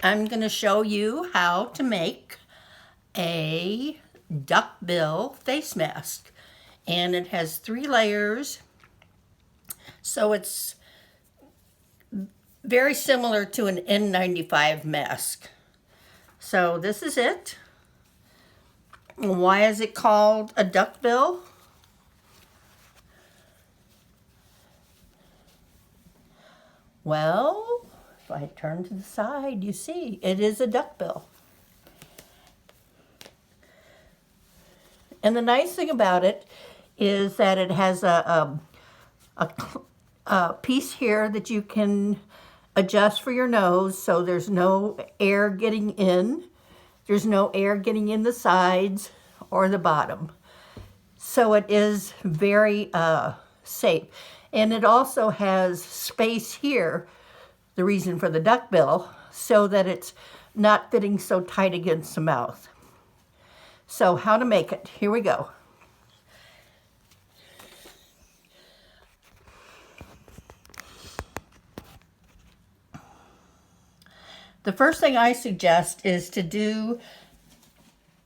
I'm going to show you how to make a duckbill face mask. And it has 3 layers, so it's very similar to an N95 mask. So this is it. Why is it called a duckbill? Well, if I turn to the side, you see it is a duckbill. And the nice thing about it is that it has a piece here that you can adjust for your nose, so there's no air getting in. There's no air getting in the sides or the bottom. So it is very safe. And it also has space here, the reason for the duckbill, so that it's not fitting so tight against the mouth. So how to make it, here we go. The first thing I suggest is to do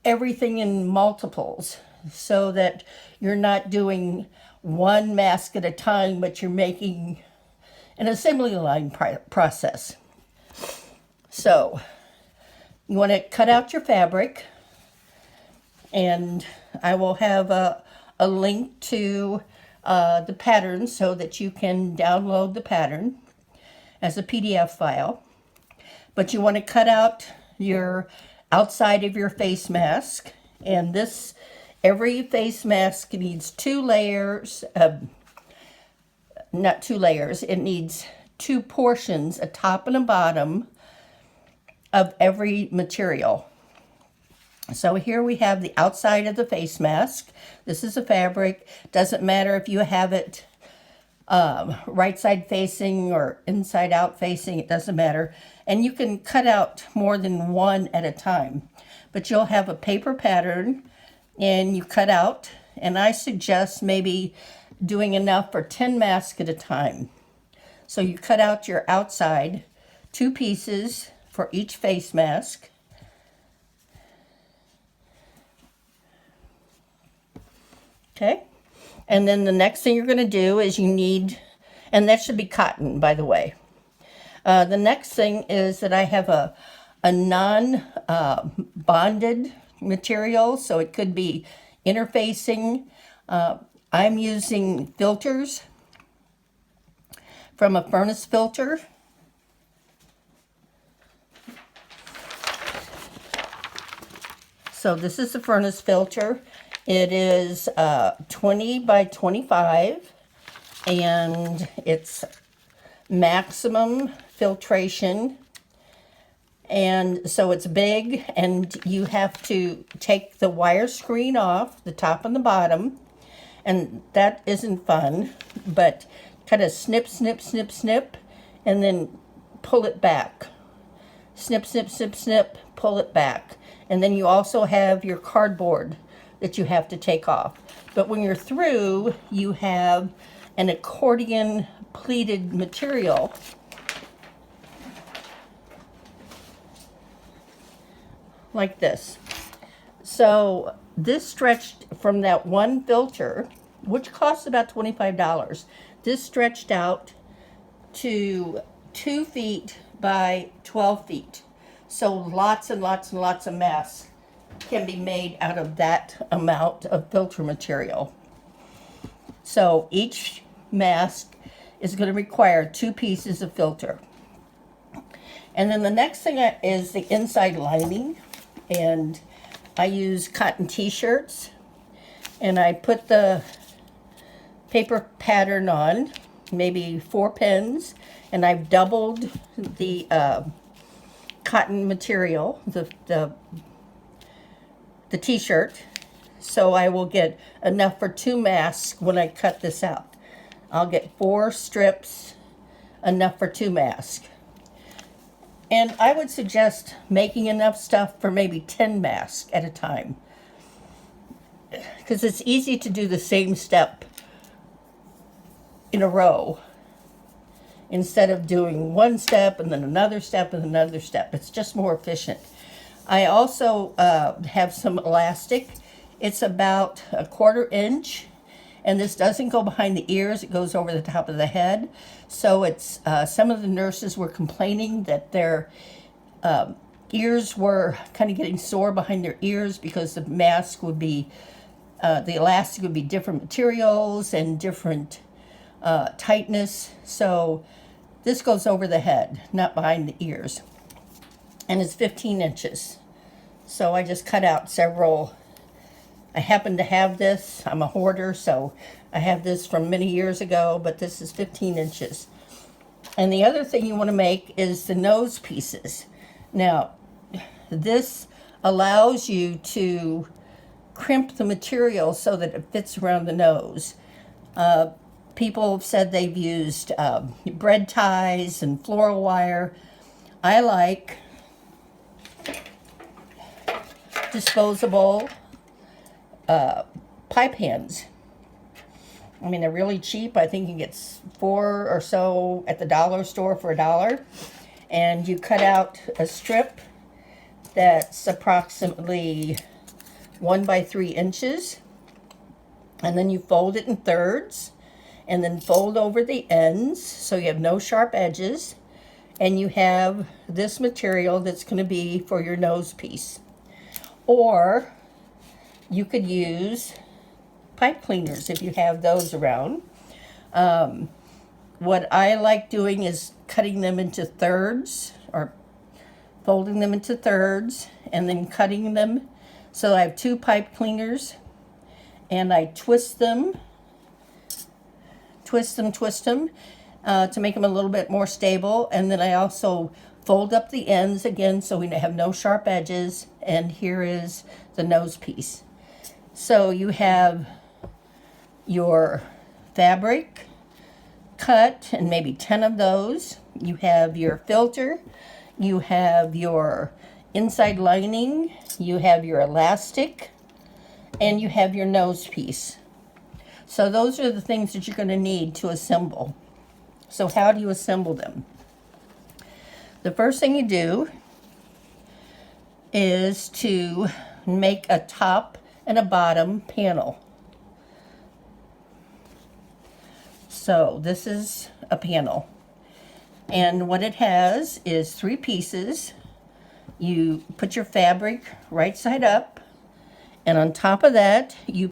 everything in multiples so that you're not doing one mask at a time, but you're making an assembly line process. So you want to cut out your fabric, and I will have a link to the pattern so that you can download the pattern as a PDF file. But you want to cut out your outside of your face mask, and every face mask needs 2 layers, not 2 layers, it needs 2 portions, a top and a bottom of every material. So here we have the outside of the face mask. This is a fabric. Doesn't matter if you have it right side facing or inside out facing, it doesn't matter. And you can cut out more than one at a time. But you'll have a paper pattern and you cut out, and I suggest maybe doing enough for 10 masks at a time. So you cut out your outside, 2 pieces for each face mask. Okay, and then the next thing you're going to do is you need, and that should be cotton, by the way. The next thing is that I have a non-bonded material, so it could be interfacing. I'm using filters from a furnace filter. So this is the furnace filter. It is 20 by 25, and it's maximum filtration. And so it's big, and you have to take the wire screen off, the top and the bottom, and that isn't fun, but kind of snip, snip, snip, snip, and then pull it back. Snip, snip, snip, snip, pull it back. And then you also have your cardboard that you have to take off. But when you're through, you have an accordion pleated material like this. So this stretched from that one filter, which costs about $25. This stretched out to 2 feet by 12 feet. So lots and lots and lots of masks can be made out of that amount of filter material. So each mask is going to require 2 pieces of filter. And then the next thing is the inside lining, and I use cotton t-shirts, and I put the paper pattern on, maybe 4 pins, and I've doubled the cotton material, the t-shirt, so I will get enough for 2 masks when I cut this out. I'll get 4 strips, enough for 2 masks. And I would suggest making enough stuff for maybe 10 masks at a time, because it's easy to do the same step in a row instead of doing one step and then another step and another step. It's just more efficient. I also have some elastic. It's about 1/4 inch, and this doesn't go behind the ears, it goes over the top of the head. So it's some of the nurses were complaining that their ears were kind of getting sore behind their ears because the mask would be, the elastic would be different materials and different tightness. So this goes over the head, not behind the ears. And it's 15 inches. So I just cut out several. I happen to have this. I'm a hoarder, so I have this from many years ago, but this is 15 inches. And the other thing you want to make is the nose pieces. Now, this allows you to crimp the material so that it fits around the nose. People have said they've used bread ties and floral wire. I like disposable pipe hands. I mean, they're really cheap. I think you get 4 or so at the dollar store for $1. And you cut out a strip that's approximately 1 by 3 inches. And then you fold it in thirds. And then fold over the ends so you have no sharp edges. And you have this material that's going to be for your nose piece. Or you could use pipe cleaners if you have those around. What I like doing is cutting them into thirds, or folding them into thirds, and then cutting them. So I have 2 pipe cleaners, and I twist them to make them a little bit more stable. And then I also fold up the ends again so we have no sharp edges. And here is the nose piece. So you have your fabric cut, and maybe 10 of those. You have your filter. You have your inside lining. You have your elastic. And you have your nose piece. So those are the things that you're going to need to assemble. So how do you assemble them? The first thing you do is to make a top and a bottom panel. So this is a panel. And what it has is 3 pieces. You put your fabric right side up, and on top of that you